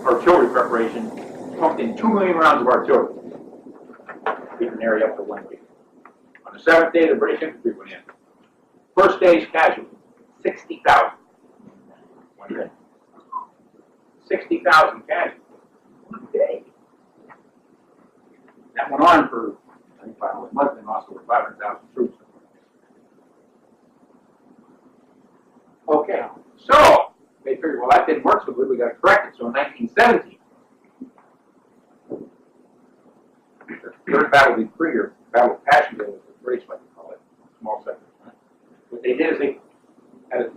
artillery preparation, pumped in 2 million rounds of artillery. Keep an area up for 1 week. On the 7th day, the British infantry went in. First day's casualties, 60,000. 1 day. 60,000 casualties. 1 day. That went on for, I think, 5 months, and lost over 500,000 troops. Okay, so they figured, well, that didn't work so good, we got to correct it. So in 1917, the third battle of the Krieger, Battle of Passchendaele, was the British, like to call it, small sector. What they did is they had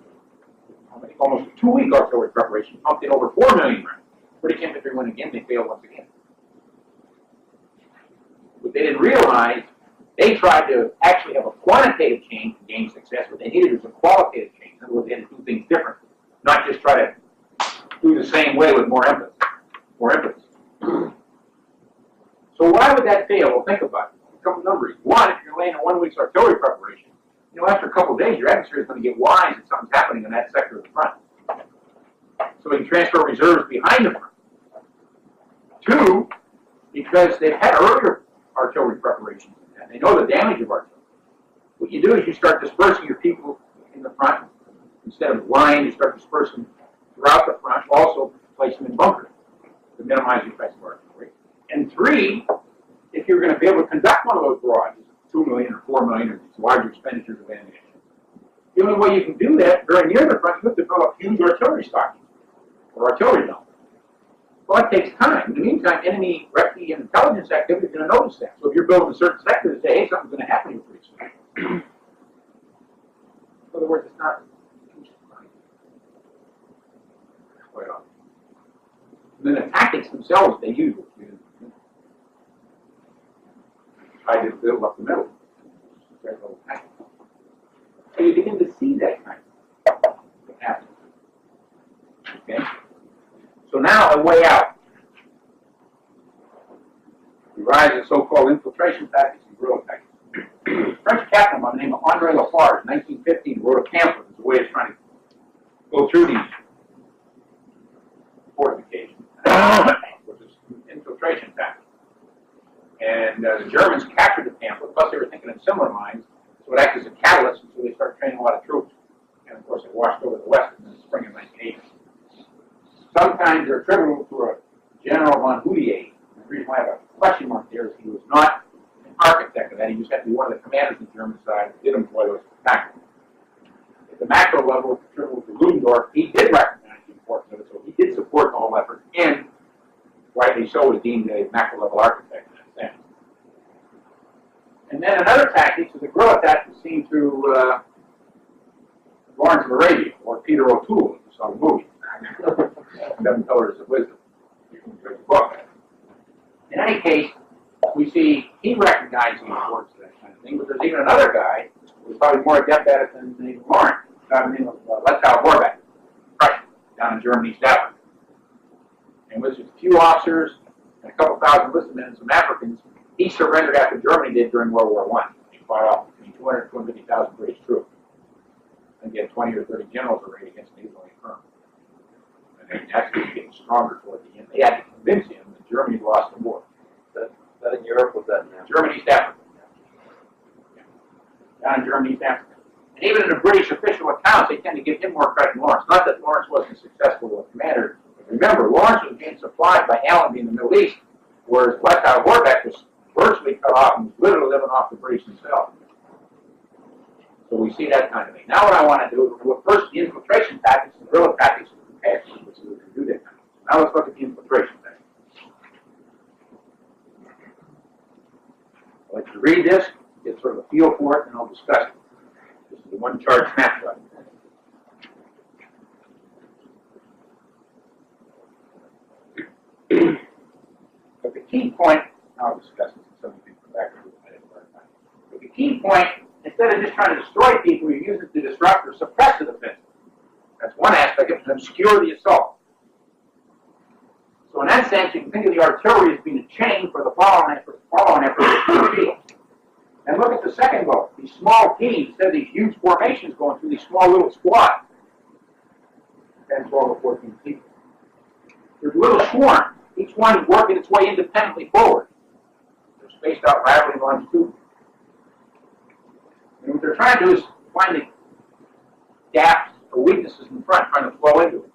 almost a 2-week artillery preparation, pumped in over 4 million rounds. British infantry went again, they failed once again. What they didn't realize, they tried to actually have a quantitative change to gain success. What they needed was a qualitative change. In other words, they had to do things different, not just try to do the same way with more emphasis. So why would that fail? Well, think about it. A couple numbers. One, if you're laying in 1 week's artillery preparation, after a couple of days, your adversary is going to get wise that something's happening in that sector of the front. So we can transfer reserves behind the front. 2, because they've had earlier artillery preparations, and they know the damage of artillery. What you do is you start dispersing your people in the front. Instead of line, you start dispersing throughout the front. Also, place them in bunkers to minimize the effects of artillery. And 3, if you're going to be able to conduct one of those barrages, 2 million or 4 million, or these larger expenditures of ammunition, the only way you can do that very near the front, you have to develop huge artillery stockings or artillery zones. Well, that takes time. In the meantime, enemy recce and intelligence activity is going to notice that. So if you're building a certain sector to say, hey, something's going to happen here pretty soon. In other words, it's not quite often. And then the tactics themselves they use, try to build up the middle. So you begin to see that kind of happen. Okay? So now a way out. The rise of so-called infiltration tactics and guerrilla tactics. French captain by the name of André Lafarge, 1915, wrote a pamphlet as a way of trying to go through these fortifications, which is infiltration tactics. And the Germans captured the pamphlet, plus they were thinking in similar lines, so it acted as a catalyst, and so they started training a lot of troops. And of course, it washed over the West in the spring of 1980. Sometimes they're attributable to a General von Houdier. The reason why I have a question mark there is he was not an architect of that. He just had to be one of the commanders on the German side who did employ those tactics. At the macro level, attributable to Ludendorff, he did recognize the importance of it, so he did support the whole effort, and rightly so was deemed a macro level architect in that sense. And then another tactic is the guerrilla tactics seen through Lawrence of Arabia, or Peter O'Toole, if you saw the movie. 7 Pillars of Wisdom. You can read the book. In any case, we see he recognized the importance of that kind of thing, but there's even another guy who's probably more adept at it than Lawrence, a guy by the name of Lechau Horvath, Prussian, down in Germany, East Africa. And with just a few officers and a couple thousand enlisted men and some Africans, he surrendered after Germany did during World War I. He fought off between 200 and 250,000 British troops. And he had 20 or 30 generals arrayed against an Israeli colonel. And that's getting stronger toward the end. They had to convince him that Germany lost the war. That in Europe, was that in Germany, East Africa. Yeah. Down in Germany, East Africa. And even in the British official accounts, they tend to give him more credit than Lawrence. Not that Lawrence wasn't successful as commander. But remember, Lawrence was being supplied by Allenby in the Middle East, whereas Lechau Horvath was virtually cut off and was literally living off the British himself. So we see that kind of thing. Now what I want to do is look first at the infiltration tactics and guerrilla tactics of the past, which we can do that kind of thing. Now let's look at the infiltration tactics. I'd like to read this, get sort of a feel for it, and I'll discuss it. This is the one chart snapshot. But the key point, I'll discuss this, some of you can come back to it. But the key point, instead of just trying to destroy people, you use it to disrupt or suppress the defense. That's one aspect of it, to obscure the assault. So in that sense, you can think of the artillery as being a chain for the following effort to the field. And look at the second goal. These small teams, instead of these huge formations going through these small little squads, 10, 12, or 14 people. There's little swarms. Each one is working its way independently forward. They're spaced out laterally longitudinally. And what they're trying to do is find the gaps or weaknesses in front, trying to flow into it.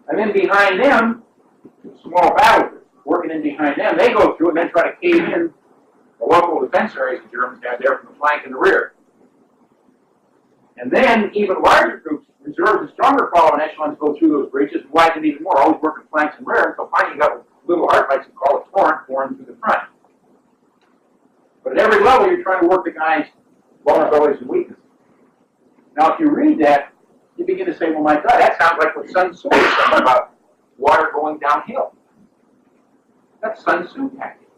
And then behind them, small battle groups working in behind them. They go through and then try to cave in the local defense areas the Germans have there from the flank and the rear. And then even larger groups, reserves and stronger following echelons go through those breaches and widen even more, always working flanks and rear, until finally you got little arc-lights and call it torrent pouring through the front. But at every level, you're trying to work the guy's vulnerabilities and weaknesses. Now, if you read that, you begin to say, well, my God, that sounds like what Sun Tzu was saying about water going downhill. That's Sun Tzu tactic.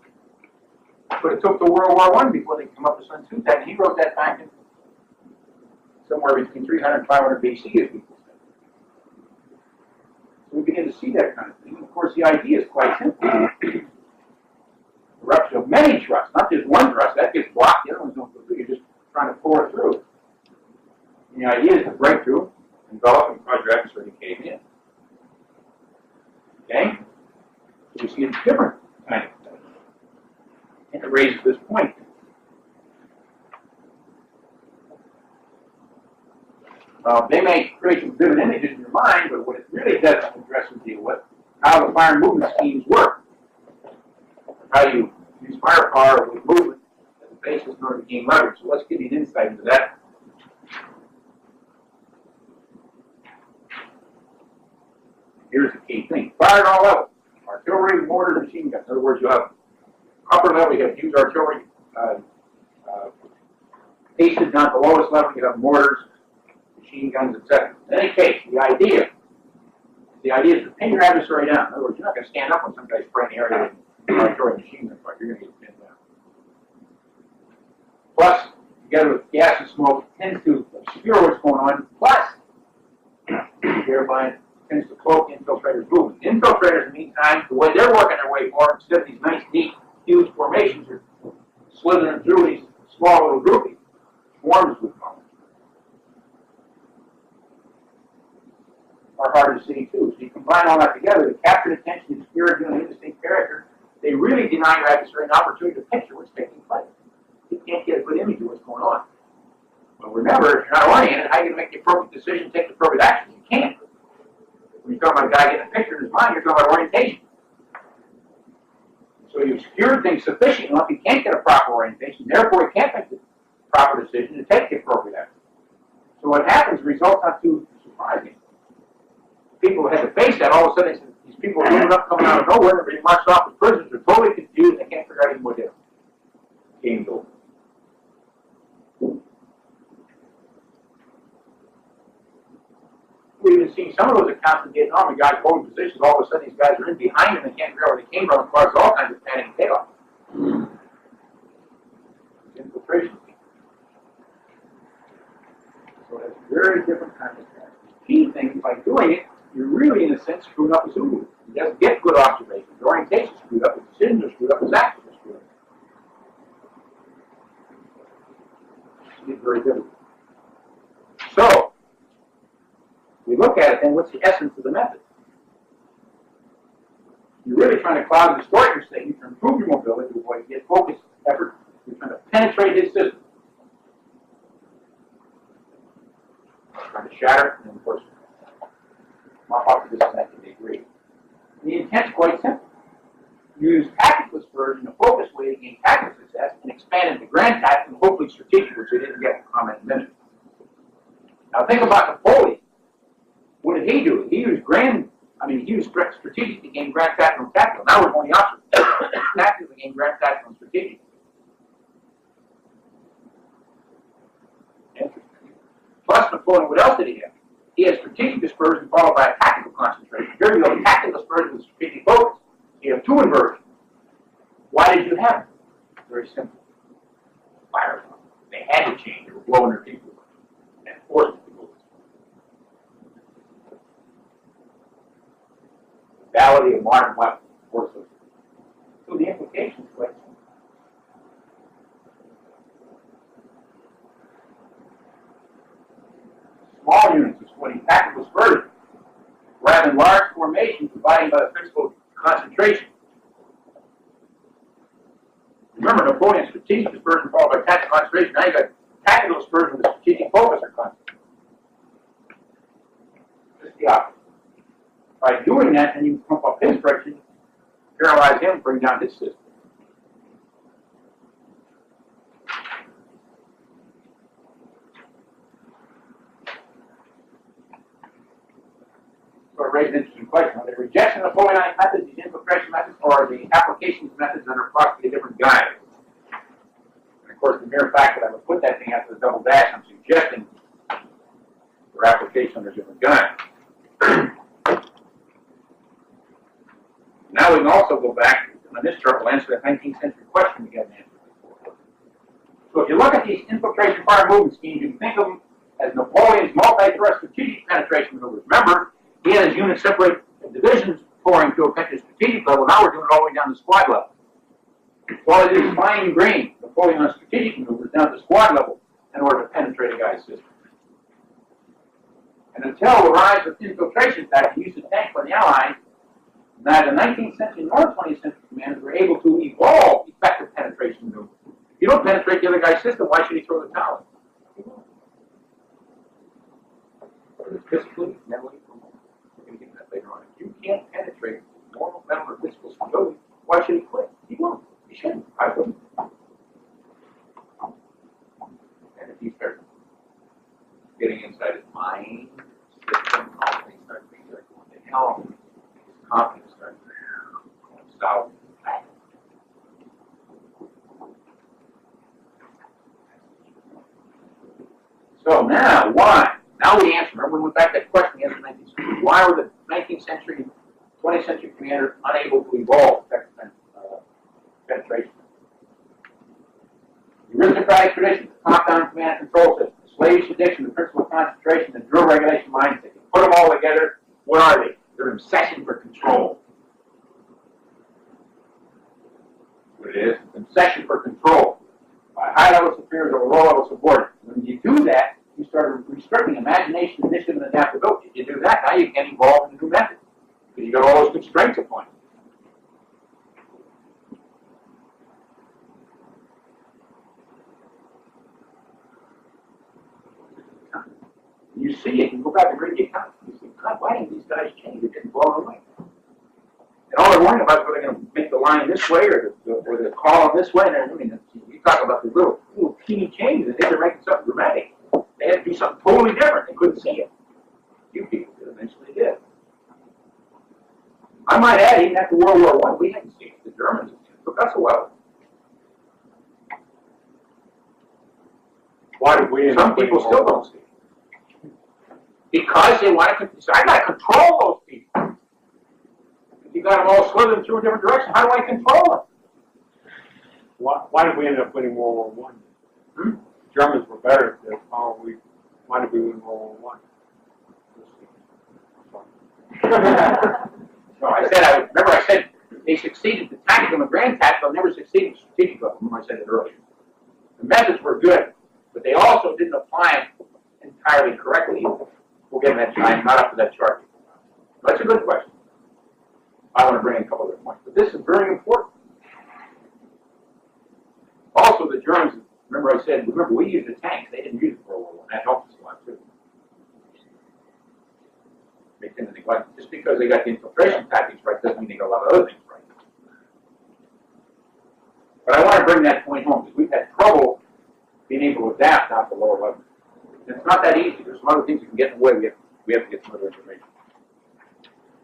But it took to World War I before they come up with Sun Tzu tactic. He wrote that back in somewhere between 300 and 500 BC, as people say. So we begin to see that kind of thing. Of course, the idea is quite simple. Eruption of many thrusts, not just one thrust. That gets blocked. The other ones don't go through. You're just trying to pour through. And the idea is to break through, envelop, and cause your adversary to cave in. Okay? So we see a different kind of thing. And it raises this point. They may create some vivid images in your mind, but what it really doesn't address and deal with, how the fire movement schemes work. How you use firepower with movement as a basis in order to gain leverage. So let's give you an insight into that. Here's the key thing. Fire at all levels. Artillery, mortars, machine guns. In other words, you have upper level, you have huge artillery. Pasted down at the lowest level, you have mortars, machine guns, etc. In any case, the idea is to pin your adversary down. In other words, you're not going to stand up when some guy's spraying the area with artillery machine gun fire. You're going to get pinned down. Plus, together with gas and smoke, it tends to obscure what's going on. Plus, thereby it tends to cloak infiltrators' movement. Infiltrators, in the meantime, the way they're working their way forward, instead of these nice, neat, huge formations, are slithering through these small little groupings, swarms we call them. Are hard to see too. So you combine all that together, the captured attention, the spirit, and indistinct character, they really deny your adversary an opportunity to picture what's taking place. You can't get a good image of what's going on. But remember, if you're not oriented, how are you going to make the appropriate decision, take the appropriate action? You can't. When you're talking about a guy getting a picture in his mind, you're talking about orientation. So you've secured things sufficient enough, you can't get a proper orientation, therefore you can't make the proper decision to take the appropriate action. So what happens, results not too surprising. People had to face that, all of a sudden these people are moving up, coming out of nowhere, they're being marched off as prisoners, they're totally confused, they can't figure out even what they're doing. Game's over. We've even seen some of those accounts in Vietnam, the guys holding positions, all of a sudden these guys are in behind them, they can't figure out where they came from, and causes all kinds of panic and chaos. Infiltration. So that's a very different kind of attack. The key thing, by doing it, you're really, in a sense, screwing up his movement. He doesn't get good observations. The orientation's screwed up, his decisions are screwed up, his actions are screwed up. It's very difficult. So, we look at it, then what's the essence of the method? You're really trying to cloud and distort your statement to improve your mobility to avoid get focused effort. You're trying to penetrate his system. Trying to shatter, and of course, mop up to disconnect to degree. The intent's quite simple. You use tactical dispersion, a focused way to gain tactical success, and expand into grand tactics and hopefully strategic, which we didn't get to comment in a minute. Now think about Napoleon. What did he do? He used strategic to gain grand tactical and tactical. Now we're going the opposite. Tactical to gain grand tactical and strategic. Interesting. Plus Napoleon, what else did he have? He had strategic dispersion followed by a tactical concentration. Here you go, tactical dispersion with strategic focus. You have two inversions. Why did you have it? Very simple. Firepower. They had to change. They were blowing their people and forced them to go. The validity of modern weapons. So the implication is quite simple. Small units exploiting tactical dispersion rather than large information provided by the principle of concentration. Remember, Napoleon's strategic dispersion followed by tactical concentration. Now you got tactical dispersion with strategic focus or concentration. Just the opposite. By doing that, then you pump up his friction, paralyze him, bring down his system. So it raises an interesting question. Are the rejection of Napoleonic methods, these infiltration methods, or are the applications methods under approximately different guides? And of course, the mere fact that I would put that thing after the double dash, I'm suggesting their application under different guides. Now we can also go back, on this chart, we'll answer that 19th century question we haven't answered before. So if you look at these infiltration fire movement schemes, you can think of them as Napoleon's multi-thrust strategic penetration maneuvers. Remember, he had his units separate divisions pouring to affect the strategic level. Now we're doing it all the way down to squad level. So all it is fine-grained Napoleon's strategic maneuvers down to squad level in order to penetrate a guy's system. And until the rise of infiltration tactics, use of tanks by the Allies, neither 19th century nor 20th century commanders were able to evolve effective penetration maneuvers. If you don't penetrate the other guy's system, why should he throw the towel? Physically, mentally, we're going to get to that later on. If you can't penetrate normal mental or physical stability, why should he quit? He won't. He shouldn't. I wouldn't. And if he starts getting inside his mind, system, all things start being like, what the hell? His confidence starts going south. So now, why? Now we answer. Remember, we went back to that question in the 19th century. Why were the 19th century and 20th century commanders unable to evolve effective penetration? The aristocratic tradition, the top-down command and control system, the slavish addiction, the principle of concentration, the drill regulation mindset. You put them all together, what are they? They're an obsession for control. What it is? An obsession for control by high-level superiors over low-level subordinates. When you do that, you start restricting imagination, initiative, and adaptability. If you do that, now you can evolve into new methods. Because you got all those constraints upon you. You see it, you go back and read the account. You see, God, why didn't these guys change? They didn't blow away. And all they're worrying about is whether they're going to make the line this way or the column this way. And I mean, you talk about the little teeny changes, and they're making something dramatic. They had to do something totally different. They couldn't see it. Few people eventually did. I might add, even after World War I, we hadn't seen it. The Germans, it took us a while. Why did we? Some people still don't see it. Because they want to, so I got to control those people. If you got them all slithering through a different direction, how do I control them? Why did we end up winning World War I? Germans were better at this. Why did we win World War I? No, I said they succeeded the tactical and grand tactical, never succeeded the strategic level. Remember I said it earlier. The methods were good, but they also didn't apply them entirely correctly. We'll get in that time, not up to that chart. That's a good question. I want to bring in a couple other points, but this is very important. Also, the Germans, remember we used the tanks. They didn't use it for World War I. That helped us a lot, too. They tend to neglect. Just because they got the infiltration tactics right doesn't mean they got a lot of other things right. But I want to bring that point home because we've had trouble being able to adapt out to lower levels. And it's not that easy. There's some other things that can get in the way. We have to get some other information.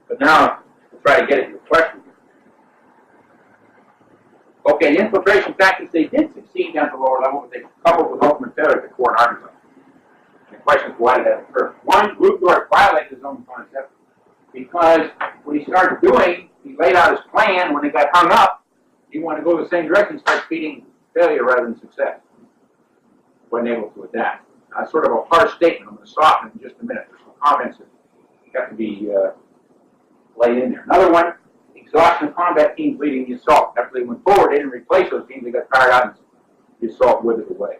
But now, we'll try to get at your question. Okay, the infiltration tactics, they did succeed down to lower level, but they coupled with ultimate failure at the core and army level. And the question is, why did that occur? One, Rutherford violated his own concept because what he started doing, he laid out his plan. When they got hung up, he wanted to go the same direction and start feeding failure rather than success. Wasn't able to adapt. Sort of a harsh statement. I'm going to soften it in just a minute. There's some comments that have to be laid in there. Another one, exhaustion of combat teams leading the assault. After they went forward, they didn't replace those teams. They got tired out and the assault withered away.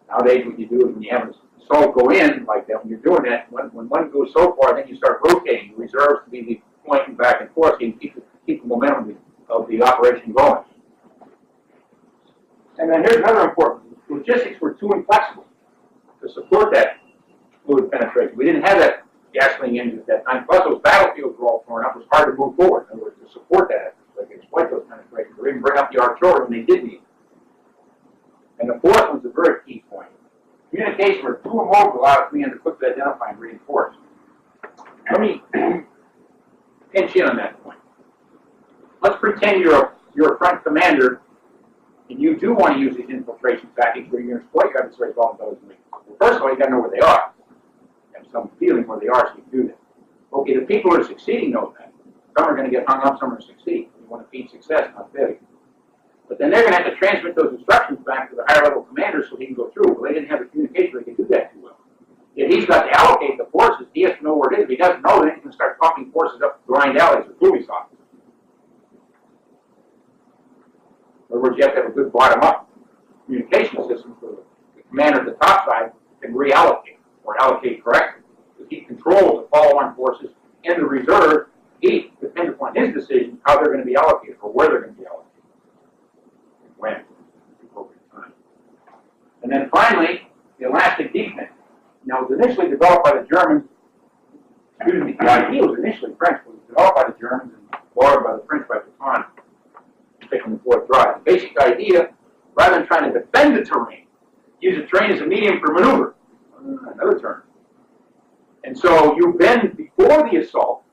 Nowadays, what you do is when you have a assault go in like that, when you're doing that, when one goes so far, then you start rotating the reserves to be the pointing back and forth, so you can keep the momentum of the operation going. And then here's another important thing. Logistics were too inflexible to support that fluid penetration. We didn't have that gasoline engine at that time. Plus, those battlefields were all torn up. It was hard to move forward. In other words, to support that, like exploit those penetrations, or even bring up the artillery when they did need it. And the fourth one's a very key point. Communication were too immobile out of command to quickly identify and reinforce. Let me pinch in on that point. Let's pretend you're a front commander and you do want to use these infiltration tactics where you're going to exploit your adversary's vulnerabilities. Well, first of all, you got to know where they are. Have some feeling where they are so you can do that. Okay, the people who are succeeding know that. Some are going to get hung up, some are going to succeed. You want to feed success, not failure. But then they're going to have to transmit those instructions back to the higher level commanders so he can go through. Well, they didn't have the communication, they could do that too well. Yet he's got to allocate the forces. He has to know where it is. If he doesn't know, then he can start pumping forces up blind alleys with police officers. In other words, you have to have a good bottom-up communication system so the commander at the top side can reallocate or allocate correctly. Because he controls the follow-on forces and the reserve. He depends upon his decision how they're going to be allocated or where they're going to be allocated. When? At the appropriate time. And then finally, the elastic defense. Now, it was initially developed by the Germans. Excuse me, the idea was initially French, but it was developed by the Germans and borrowed by the French by Patton, taking the fourth drive. The basic idea, rather than trying to defend the terrain, use the terrain as a medium for maneuver. Another term. And so you bend before the assault,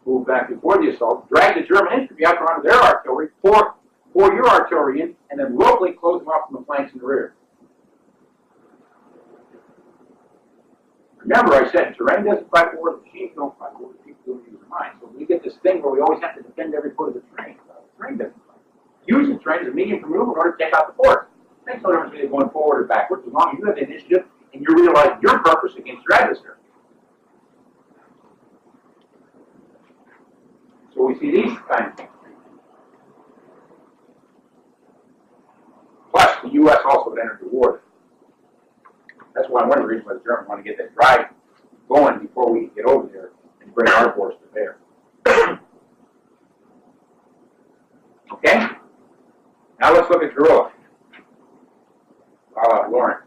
move back before the assault, drag the German infantry out onto their artillery, pour your artillery in, and then locally close them off from the flanks and the rear. Remember, I said terrain doesn't fight war, the machines don't fight war, the people don't use their minds. So we get this thing where we always have to defend every foot of the terrain. The terrain doesn't fight. Use the terrain as a medium for maneuver in order to take out the force. It makes no difference whether you're going forward or backwards, as long as you have the initiative and you realize your purpose against your adversary. So we see these kinds of things. Plus, the U.S. also had entered the war. That's why one of the reasons why the Germans want to get that drive going before we get over there and bring our force to bear. Okay? Now let's look at guerrilla. Lawrence.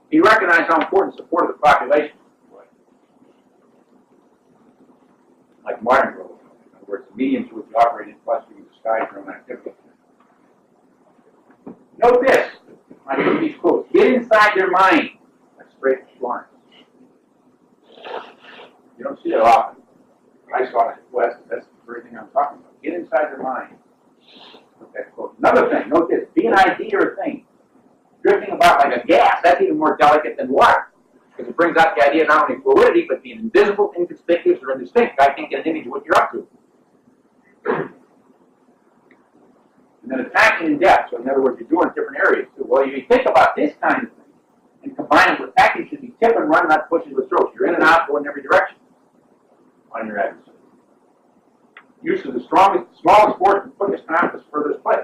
He recognized how important support of the population was. Like modern guerrilla. In other words, the medium to which you operate in plus you disguise your own activity. Note this. I use these quotes. Get inside their mind. That's straight from Lawrence. You don't see that often. I saw it at West. That's the very thing I'm talking about. Get inside their mind. Okay, quote. Another thing. Note this. Be an idea or thing. Drifting about like a gas. That's even more delicate than water. Because it brings out the idea not only fluidity, but being invisible, inconspicuous, or indistinct. I can't get an image of what you're up to. And then attacking in depth. So in other words, you're doing different areas too. Well, you think about this kind of thing and combine it with attacking should be tip and run, not pushes with strokes. You're in and out, going in every direction on your adversary. Use of the smallest force and quickest time is furthest play.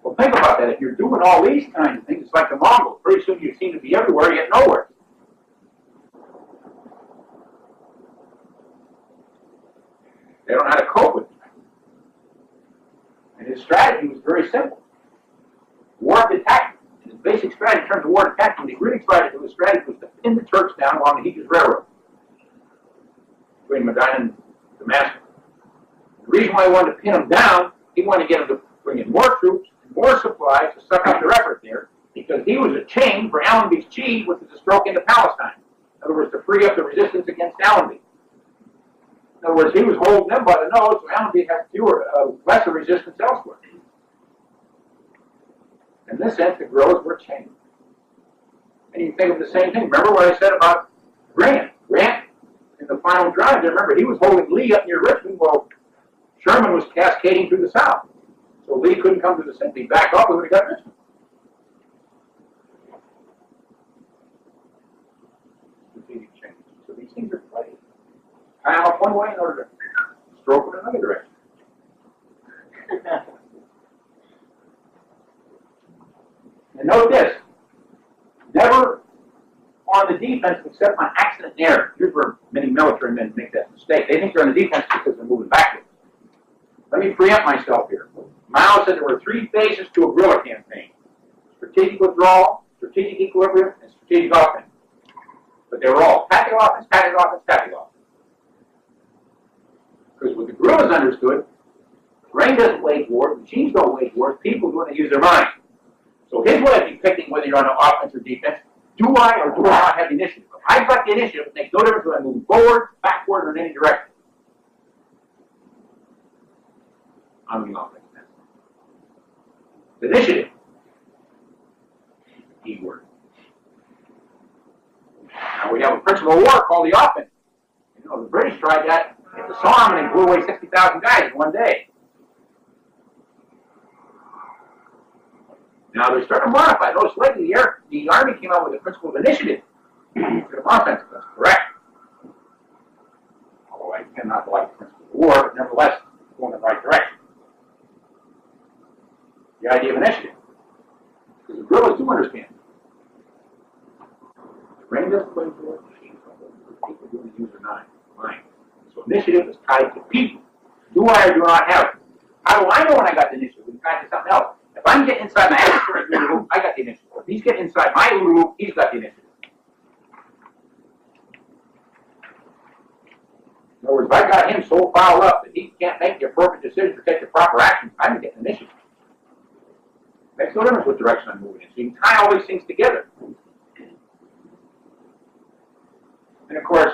Well, think about that. If you're doing all these kinds of things, it's like the Mongols. Pretty soon you seem to be everywhere, yet nowhere. They don't know how to cope with it. And his strategy was very simple. War detachment. His basic strategy in terms of war detachment, what he really tried to do, his strategy was to pin the Turks down along the Hejaz Railroad between Medina and Damascus. The reason why he wanted to pin them down, he wanted to get them to bring in more troops and more supplies to suck up their effort there, because he was a chain for Allenby's cheese, which was a stroke into Palestine. In other words, to free up the resistance against Allenby. In other words, he was holding them by the nose, so Allenby had lesser resistance elsewhere. In this sense, the guerrillas were chained. And you can think of the same thing. Remember what I said about Grant? Grant, in the final drive, remember, he was holding Lee up near Richmond while Sherman was cascading through the south. So Lee couldn't come to the center. He backed off, we would have got Richmond. Strategic change. So these things are played. Tie them up one way in order to stroke in another direction. And note this. Never defense except on accident and error. Here's where many military men make that mistake. They think they're on the defense because they're moving backwards. Let me preempt myself here. Mao said there were 3 phases to a guerrilla campaign: strategic withdrawal, strategic equilibrium, and strategic offense. But they were all tactical offense, tactical offense, tactical offense. Because what the guerrillas understood, brain doesn't wage wars, machines don't wage wars, people do when they use their mind. So his way of depicting whether you're on offense or defense, do I or do I not have the initiative? If I've got the initiative, it makes no difference whether I'm moving forward, backward, or in any direction. I'm the offense. The initiative. Key word. Now we have a principle of war called the offense. You know, the British tried that at the Somme and they blew away 60,000 guys in one day. Now they're starting to modify. Notice lately the Army came out with the principle of initiative for offense. That's correct. Although I tend not to like the principle of war, but nevertheless, it's going in the right direction. The idea of initiative. Because the guerrillas do understand. The brain doesn't play for it, machines don't play for it. People do the use their mind. So initiative is tied to people. Do I or do I not have it? How do I know when I got the initiative? It's tied to something else. If I'm getting inside my adversary's loop, I got the initiative. If he's getting inside my loop, he's got the initiative. In other words, if I got him so fouled up that he can't make the appropriate decisions or take the proper actions, I'm getting the initiative. Makes no difference what direction I'm moving in. So you can tie all these things together. And of course,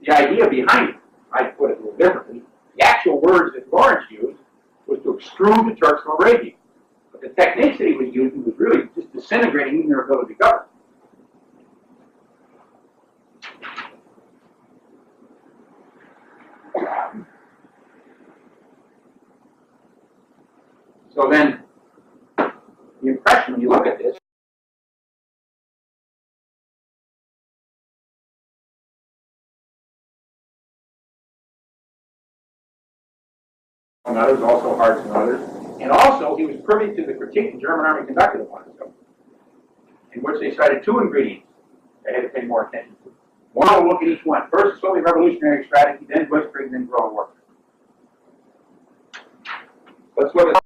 the idea behind it, I put it a little differently, the actual words that Lawrence used was to extrude the Turks from Arabia. But the techniques that he was using was really just disintegrating even their ability to govern. So then, the impression when you look at this, among others, also Hartz and others, and also he was privy to the critique the German army conducted upon itself, in which they cited 2 ingredients they had to pay more attention to. One, we'll look at each one. First, the Soviet revolutionary strategy, then blitzkrieg, then guerrilla warfare. Let's look at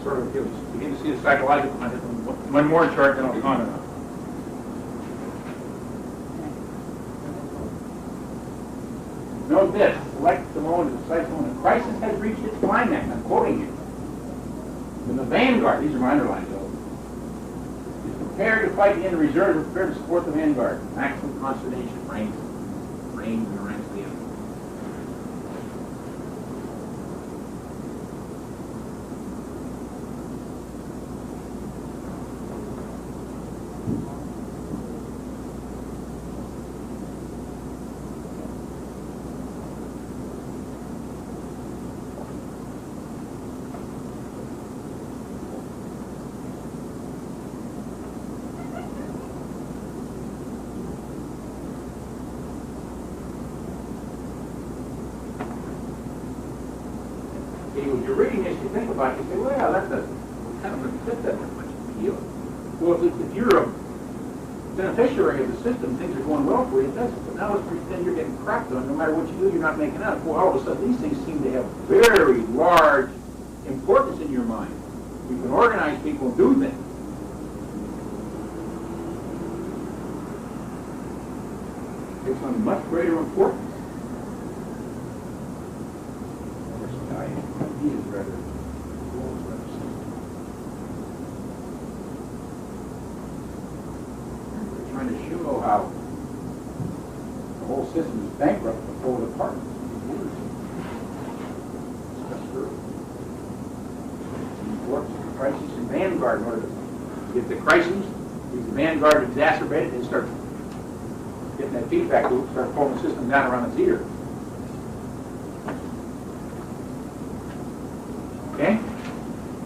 sort of begin to see the psychological content. One more chart, then I'll comment on it. Note this: select the moment of precise moment. The crisis has reached its climax. I'm quoting you. When the vanguard, these are my underlines, though, is prepared to fight the enemy, reserves are prepared to support the vanguard. Maximum consternation reigns in the ranks of the enemy. When you're reading this, you think about it, you say, well, that doesn't have much appeal. Well, if you're a beneficiary of the system, things are going well for you, it doesn't. But now let's pretend you're getting crapped on. No matter what you do, you're not making out. Well, all of a sudden, these things seem to have very large importance in your mind. We can organize people and do things. It's on much greater importance. He is rather We're trying to show how the whole system is bankrupt before the partners. Works the crisis and vanguard in order to get the crisis, get the vanguard exacerbated, and start getting that feedback loop, start pulling the system down around its ear. Okay?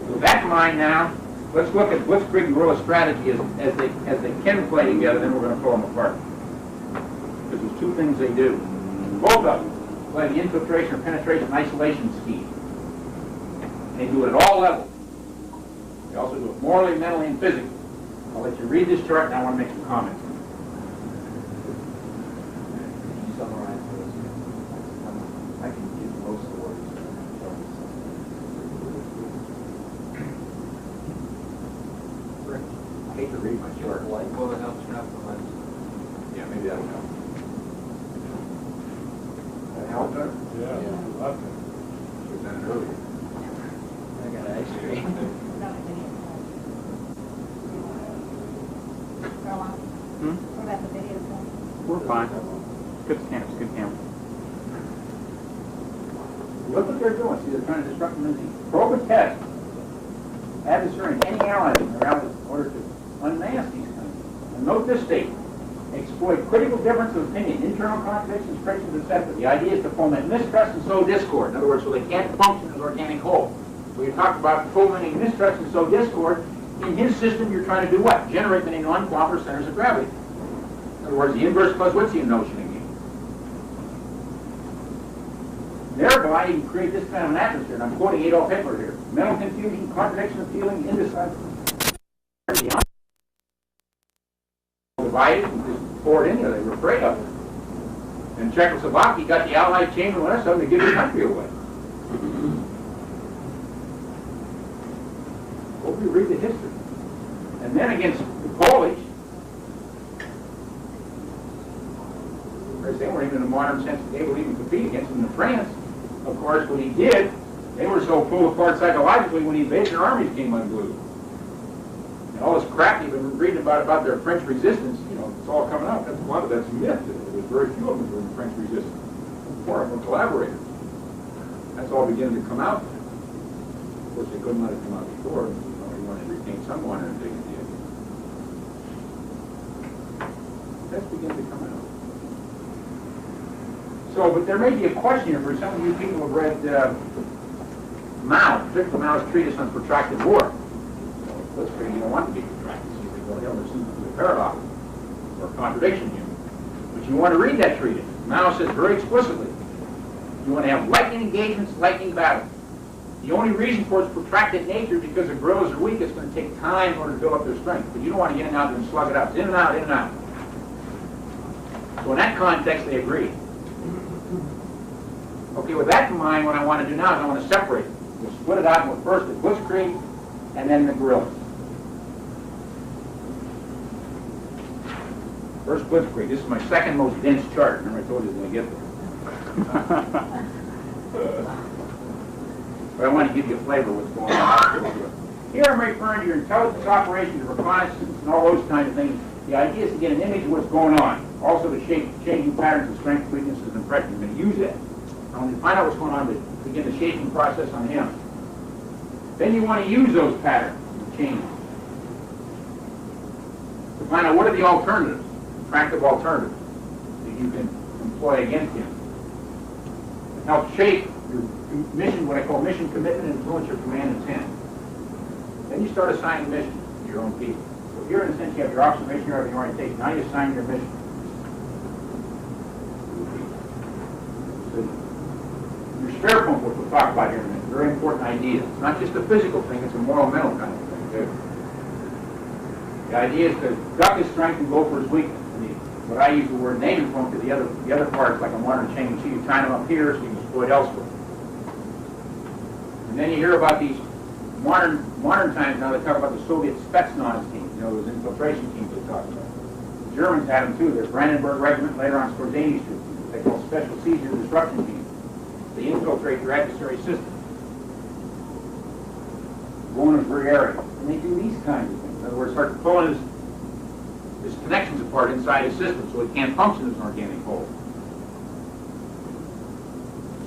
With that in mind now, let's look at blitzkrieg and guerrilla strategy as they can play together, then we're going to pull them apart. Because there's two things they do. Both of them play the infiltration or penetration isolation scheme. They do it at all levels. They also do it morally, mentally, and physically. I'll let you read this chart, and I want to make some comments. Summarize those. I can give most of the words. I hate to read my chart. Well, it helps you out the lens. Yeah, maybe that'll help. That help better? Yeah, okay. Should have done it earlier. I got an ice cream. What about the video phone? We're fine. Good camps, good camp. Look what they're doing. See, they're trying to disrupt them. Probe and test. Adversary and any allies around in order to unmask these things. And note this statement. Exploit critical difference of opinion, internal contradictions, frictions, etc. The idea is to foment mistrust and sow discord. In other words, so they can't function as organic whole. So you talk about fomenting mistrust and sow discord. In his system, you're trying to do what? Generate many non-cooperative centers of gravity. In other words, the inverse Clausewitzian notion again. Thereby, you can create this kind of an atmosphere, and I'm quoting Adolf Hitler here. Mental confusion, contradiction of feeling, indecisiveness. Divided and just poured in there. They were afraid of it. And Czechoslovakia got the Allied chamberlain or something to give the country away. Hope you read the history. And then against the Polish, they weren't even in a modern sense that they would even compete against them. In France, of course, when he did, they were so pulled apart psychologically when he invaded, their armies came unglued. And all this crap you've been reading about their French resistance, you know, it's all coming out. That's a lot of that's myth. There was very few of them during the French resistance. Four of them collaborators. That's all beginning to come out. Of course, they couldn't let it come out before. They wanted to retain some honor and dignity. That's beginning to come out. So, but there may be a question here for some of you people who have read Mao, particularly Mao's treatise on protracted war. So, let's say you don't want to be protracted. So you think, well, there seems to be a paradox or a contradiction here. But you want to read that treatise. Mao says very explicitly, you want to have lightning engagements, lightning battles. The only reason for its protracted nature is because the guerrillas are weak. It's going to take time in order to build up their strength. But you don't want to get in out there and slug it out. It's in and out, in and out. So in that context, they agree. Okay, with that in mind, what I want to do now is I want to separate it. We'll split it out with first the blitzkrieg and then the guerrillas. First blitzkrieg. This is my second most dense chart. Remember I told you it was going to get there. But I want to give you a flavor of what's going on. Here I'm referring to your intelligence operations, your reconnaissance, and all those kind of things. The idea is to get an image of what's going on. Also to shape changing patterns of strengths, weaknesses, and impressions. You're going to use that. I want to find out what's going on to begin the shaping process on him. Then you want to use those patterns and changes to find out what are the alternatives, attractive alternatives that you can employ against him. Help shape your mission, what I call mission commitment, and influence your command intent. Then you start assigning missions to your own people. So here, in a sense, you have your observation, you have your orientation. Now you assign your mission. Your spare pump, which we'll talk about here in a minute, very important idea. It's not just a physical thing, it's a moral, mental kind of thing, too. The idea is to duck his strength and go for his weakness. What I use the word native pump to the other parts, like a modern chain. You see, you tie them up here so you can exploit elsewhere. And then you hear about these modern times now they talk about the Soviet Spetsnaz teams, you know, those infiltration teams they talk about. The Germans had them too. Their Brandenburg Regiment, later on Skorzenny's troops. They call special seizure disruption teams. They infiltrate your adversary system. Go in a free area. And they do these kinds of things. In other words, start pulling his connections apart inside his system so it can't function as an organic whole.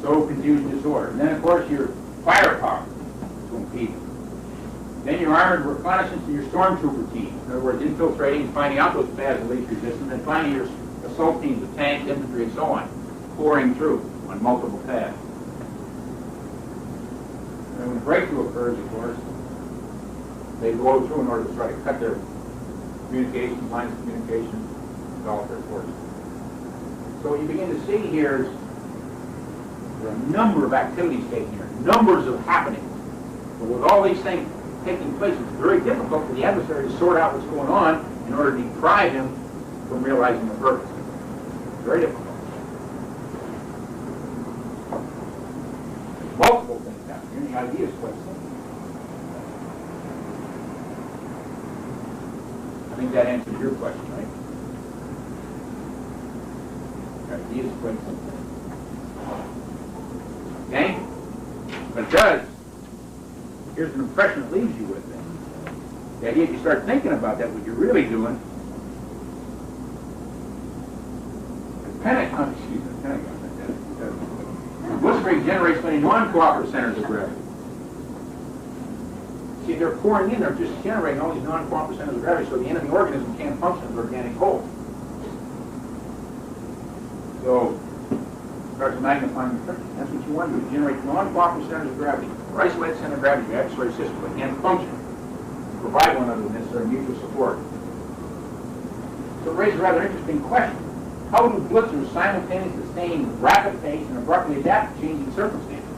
So confusion, disorder. And then, of course, your firepower to impede them. Then your armored reconnaissance and your stormtrooper teams. In other words, infiltrating and finding out those paths of least resistance, and finding your assault teams of tanks, infantry, and so on, pouring through on multiple paths. And when breakthrough occurs, of course, they go through in order to try to cut their communications, lines of communication, develop their forces. So what you begin to see here is there are a number of activities taking here, numbers of happenings. But with all these things taking place, it's very difficult for the adversary to sort out what's going on in order to deprive him from realizing the purpose. Very difficult. Multiple things happen here, and the idea is quite simple. I think that answers your question, right? The idea is quite simple. Okay? But it does. Here's an impression it leaves you with then. The idea, if you start thinking about that, what you're really doing, the Pentagon, Blitzkrieg generates many non-cooperative centers of gravity. See, they're pouring in, they're just generating all these non-cooperative centers of gravity so the enemy organism can't function as an organic whole. So, starts magnifying the friction. That's what you want to do, generate non-cooperative centers of gravity, or isolated center of gravity, your adversary system, but can't function. Provide one another with necessary mutual support. So it raises a rather interesting question. How do blitzers simultaneously sustain rapid pace and abruptly adapt to changing circumstances?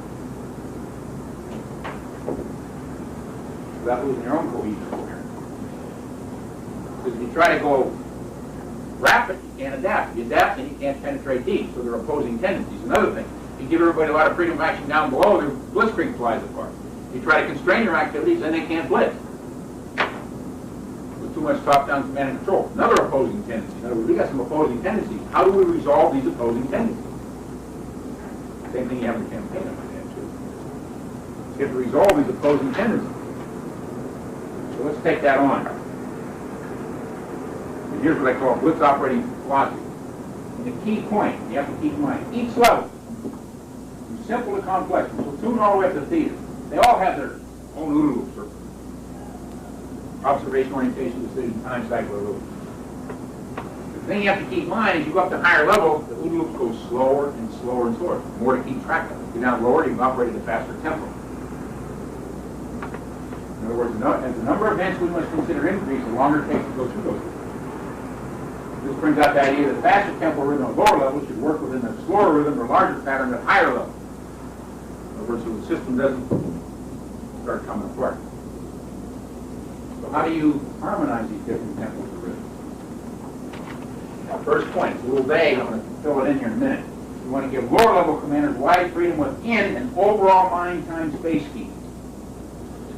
Without losing your own cohesion here. Because if you try to go rapid, you can't adapt. If you adapt, then you can't penetrate deep. So there are opposing tendencies. Another thing, if you give everybody a lot of freedom of action down below, their blitzkrieg flies apart. If you try to constrain their activities, then they can't blitz. With too much top-down command and control. Another opposing tendency. In other words, we got some opposing tendencies. How do we resolve these opposing tendencies? Same thing you have in the campaign, I might add, too. You have to resolve these opposing tendencies. So let's take that on. And here's what I call blitz operating philosophy. And the key point you have to keep in mind, each level, from simple to complex, from platoon all the way up to theater, they all have their own OODA loops, or observation, orientation, decision, time cycle loops. The thing you have to keep in mind is you go up to higher level, the OODA loops go slower and slower and slower. More to keep track of. If you're down lower, you can operate at a faster tempo. In other words, as the number of events we must consider increase, the longer it takes to go through those. This brings out the idea that faster tempo rhythm at lower levels should work within a slower rhythm or larger pattern at higher levels. In other words, so the system doesn't start coming apart. So how do you harmonize these different tempos of rhythm? Now, first point, it's a little vague, I'm going to fill it in here in a minute. You want to give lower level commanders wide freedom within an overall mind-time-space scheme.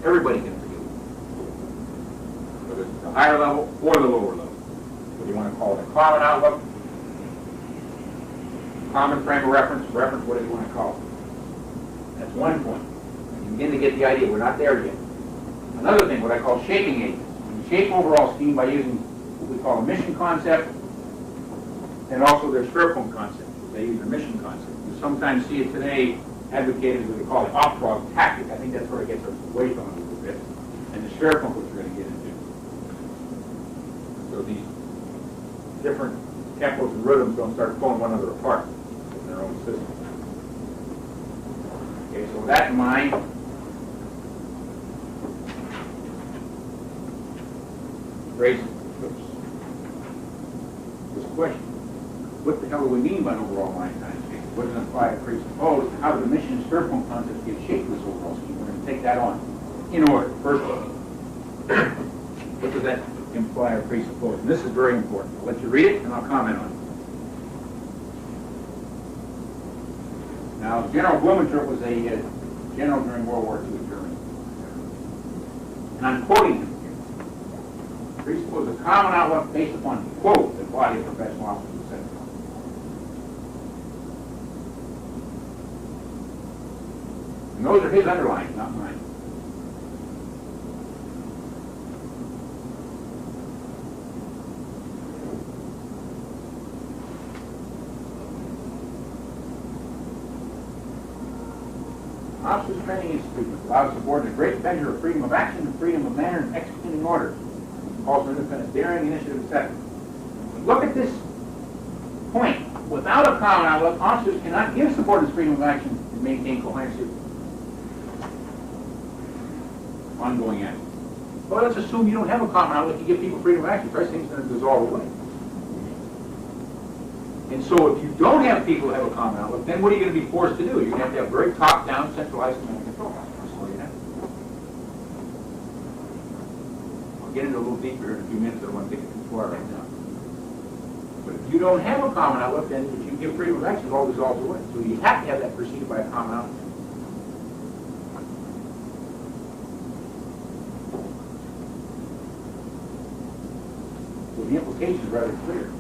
Everybody can feel it. Whether it's the higher level or the lower level. What do you want to call it? A common outlook, common frame of reference, whatever you want to call it. That's one point. You begin to get the idea. We're not there yet. Another thing, what I call shaping agents. You shape overall scheme by using what we call a mission concept and also their Schwerpunkt concept. They use their mission concept. You sometimes see it today advocated as what they call the off-frog tactic. I think that's where it gets us away from it a little bit. And the Schwerpunkt, which we're going to get into. So these different tempos and rhythms don't start pulling one another apart in their own system. Okay, so with that in mind, raise this question. What the hell do we mean by an overall mind-time scheme? What does it imply to presuppose? How do the mission and Schwerpunkt concepts give shape to this overall scheme? We're going to take that on in order. First of all, what does that imply or presuppose? And this is very important. I'll let you read it and I'll comment on it. Now, General Blumentritt was a general during World War II in Germany. And I'm quoting him here. Presuppose a common outlook based upon, quote, the body of professional officers, etc. And those are his underlines, not mine. Officers Training Institute allows subordinates a great measure of freedom of action and freedom of manner in executing orders. Calls for independence, daring, initiative, etc. Look at this point. Without a common outlook, officers cannot give subordinates freedom of action and maintain coherency. Ongoing action. Well, let's assume you don't have a common outlook. You give people freedom of action. First thing's going to dissolve away. And so if you don't have people who have a common outlook, then what are you going to be forced to do? You're going to have very top-down, centralized command and control. That's all you have. I'll get into a little deeper in a few minutes. I don't want to take it too far right now. But if you don't have a common outlook, then if you give freedom of action, it all dissolves away. So you have to have that preceded by a common outlook. So the implication is rather clear.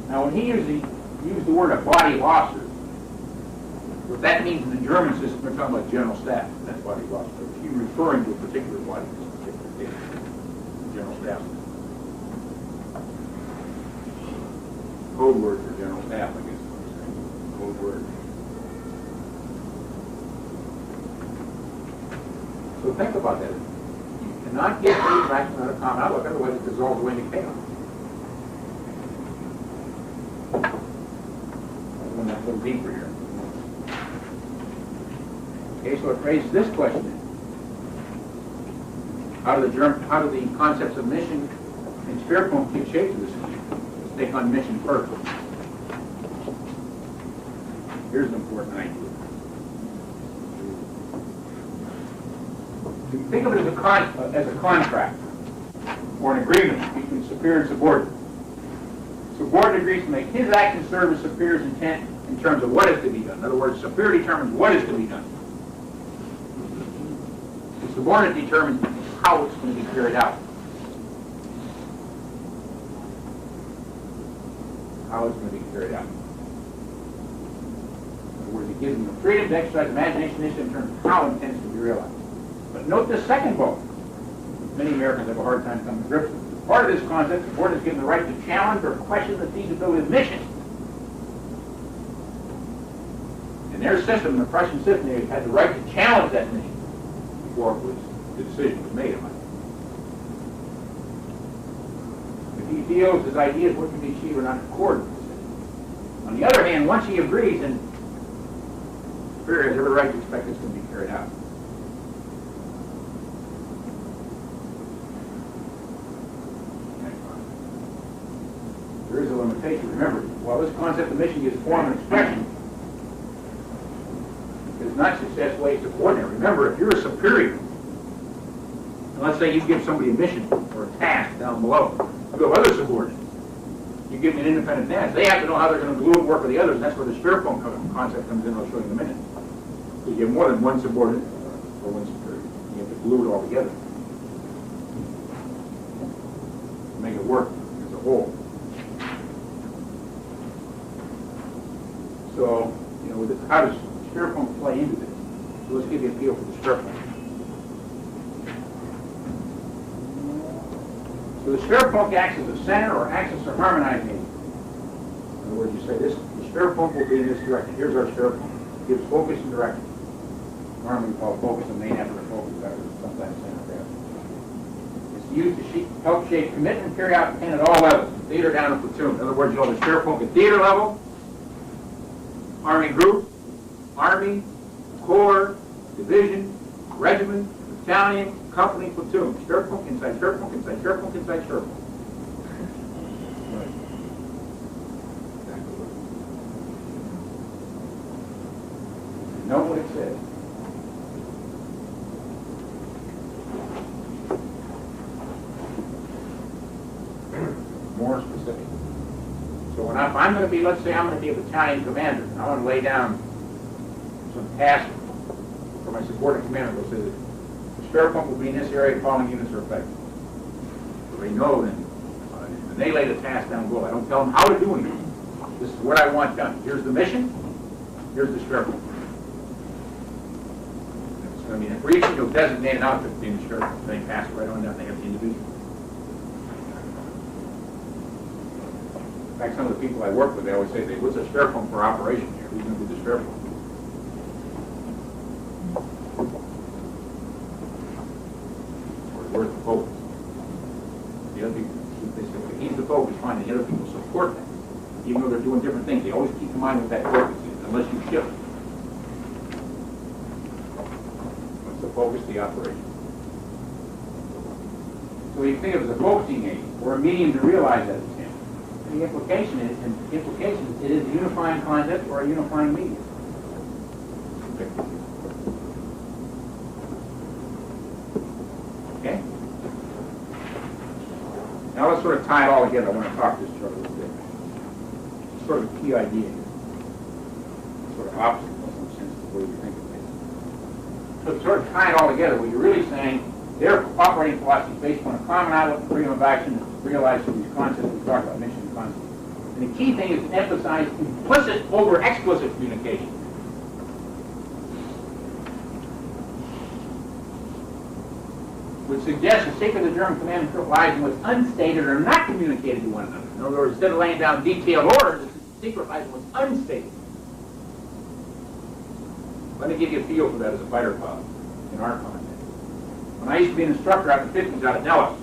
Now, when he used the word a body of officers, what that means in the German system, we're talking about general staff. That's body of officers. He's referring to a particular body, general staff. Code word for general staff, I guess. Code word. So think about that. You cannot get freedom of action without a common outlook, otherwise it dissolves away into chaos. A little deeper here. Okay, so it raises this question: how do the concepts of mission and Schwerpunkt give shape to this mission? Let's take on mission first. Here's an important idea. You can think of it as a contract or an agreement between superior and subordinate. Subordinate agrees to make his action serve as superior's intent in terms of what is to be done. In other words, superior determines what is to be done. The subordinate determines how it's going to be carried out. How it's going to be carried out. In other words, it gives them the freedom to exercise imagination initiative in terms of how it intends to be realized. But note this second vote. Many Americans have a hard time coming to grips with it. Part of this concept, the board is given the right to challenge or question the feasibility of the mission. In their system, the Prussian system, they had the right to challenge that mission before the decision was made on it. If he feels his ideas what can be achieved are not in accordance with the decision. On the other hand, once he agrees, then superior has every right to expect it's going to be carried out. There is a limitation. Remember, while this concept of mission gives form and expression, it is not successfully subordinate. Remember, if you're a superior, and let's say you give somebody a mission or a task down below, you have other subordinates. You give them an independent task. They have to know how they're going to glue and work with the others, and that's where the Schwerpunkt concept comes in. I'll show you in a minute. Because you have more than one subordinate or one superior. You have to glue it all together to make it work as a whole. So, how does Schwerpunkt play into this? So let's give you a feel for the Schwerpunkt. So the Schwerpunkt acts as a center or acts as a harmonizing agent. In other words, you say this, the Schwerpunkt will be in this direction. Here's our Schwerpunkt. It gives focus and direction. Normally we call focus the main effort of focus, sometimes center. It's used to help shape commitment and carry out intent at all levels, theater down to platoon. In other words, the Schwerpunkt at theater level, Army group, Army, Corps, Division, Regiment, Battalion, Company, Platoon. Schwerpunkt inside Schwerpunkt inside Schwerpunkt inside Schwerpunkt. Right. Exactly. Know what it says. More specific. So when if I'm going to be, let's say I'm going to be a battalion commander, and I want to lay down some tasks for my subordinate commander, we'll say the spare pump will be in this area, following units are affected. So they know then, when they lay the task down below, I don't tell them how to do anything. This is what I want done. Here's the mission, here's the spare pump. If it's going to be an region, you'll designate an outfit being the spare pump. They pass right on down, they have the individual. In fact, some of the people I work with, they always say, what's a spare pump for operation here? Who's going to do the spare pump? Where's the focus? The other people, they say, okay, he's the focus, fine, the other people support that. Even though they're doing different things, they always keep in mind what that focus is, unless you shift. What's the focus? The operation. So you think of it as a focusing aid, or a medium to realize that it's him. And the implication is, it is a unifying concept or a unifying medium. Okay? Now let's sort of tie it all together. I want to talk this chart a little bit. It's sort of a key idea here. It's sort of opposite in some sense of the way we think of things. So to sort of tie it all together, what you're really saying, their operating philosophy is based on a common outlook and freedom of action to realize these concepts we talked about, mission and concept. And the key thing is to emphasize implicit over explicit communication. Which suggests the secret of the German command and control lies in what's unstated or not communicated to one another. In other words, instead of laying down detailed orders, the secret lies in what's unstated. Let me give you a feel for that as a fighter pilot in our context. When I used to be an instructor out in the 50s out at Dallas,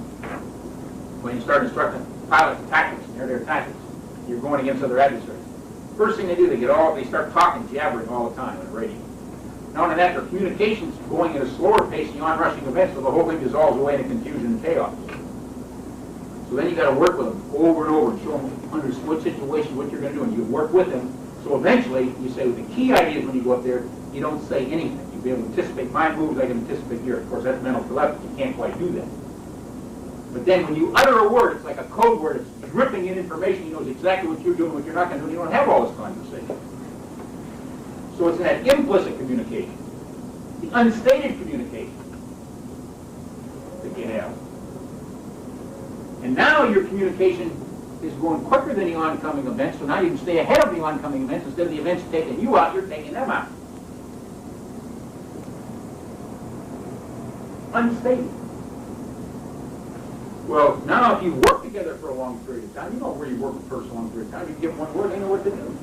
when you start instructing pilots tactics, air-to-air tactics, you're going against other adversaries. First thing they do, they start talking, jabbering all the time on the radio. Not only that, their communication's going at a slower pace than the onrushing events, so the whole thing dissolves away into confusion and chaos. So then you got to work with them over and over and show them under what situation, what you're going to do, and you work with them. So eventually, you say, well, the key idea is when you go up there, you don't say anything. You'll be able to anticipate my moves, I can anticipate yours. Of course, that's mental telepathy. You can't quite do that. But then when you utter a word, it's like a code word. It's dripping in information. He knows exactly what you're doing, what you're not going to do. You don't have all this conversation. So it's that implicit communication, the unstated communication that you have. And now your communication is going quicker than the oncoming events, so now you can stay ahead of the oncoming events. Instead of the events taking you out, you're taking them out. Unstated. Well, now if you work together for a long period of time, you know where you work for a long period of time, you give one word, they know what to do.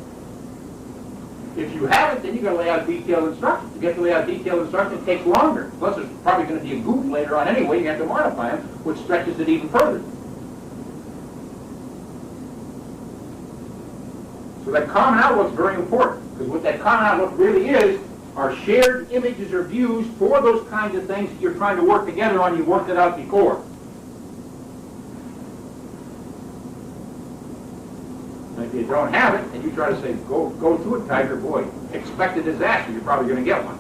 If you haven't, then you've got to lay out detailed instructions. You get to lay out detailed instructions, it takes longer. Plus, there's probably going to be a goof later on anyway. You have to modify them, which stretches it even further. So that common outlook is very important, because what that common outlook really is are shared images or views for those kinds of things that you're trying to work together on. You've worked it out before. And if you don't have it, and you try to say, go to it, Tiger, boy, expect a disaster. You're probably going to get one.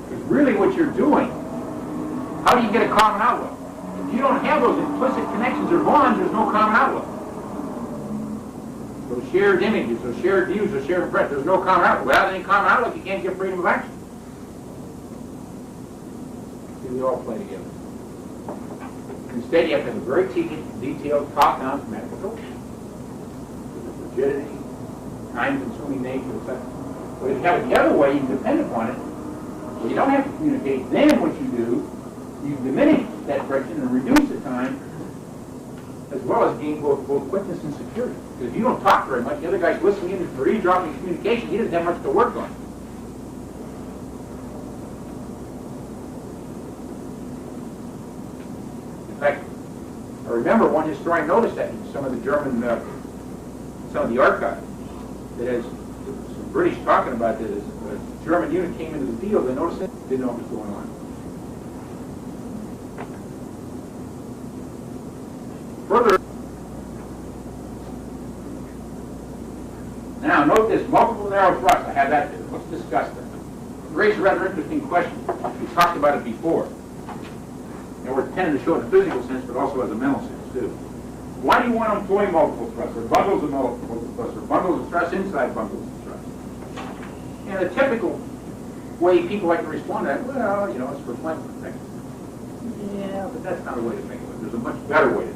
Because really what you're doing, how do you get a common outlook? If you don't have those implicit connections or bonds, there's no common outlook. Those shared images, those shared views, those shared impressions, there's no common outlook. Without any common outlook, you can't get freedom of action. See, we all play together. Instead, you have to have a very detailed, top-down command control. With rigidity, time-consuming nature, etc. But if you have it the other way, you can depend upon it. So you don't have to communicate. Then what you do, you diminish that friction and reduce the time, as well as gain both quickness and security. Because if you don't talk very much, the other guy's listening in for eavesdropping communication, he doesn't have much to work on. In fact, I remember one historian noticed that in some of the German, some of the archives, that as some British talking about this, a German unit came into the field, they noticed it, didn't know what was going on. Further, now note this, multiple narrow thrust, I have that there. Let's discuss that. It raises a rather interesting question. We talked about it before. And we're tending to show it in a physical sense, but also as a mental sense, too. Why do you want to employ multiple thrust, or bundles of multiple thrust, or bundles of thrust inside bundles of thrust? And the typical way people like to respond to that, well, you know, it's for flank protection. Yeah, but that's not a way to think of it. There's a much better way to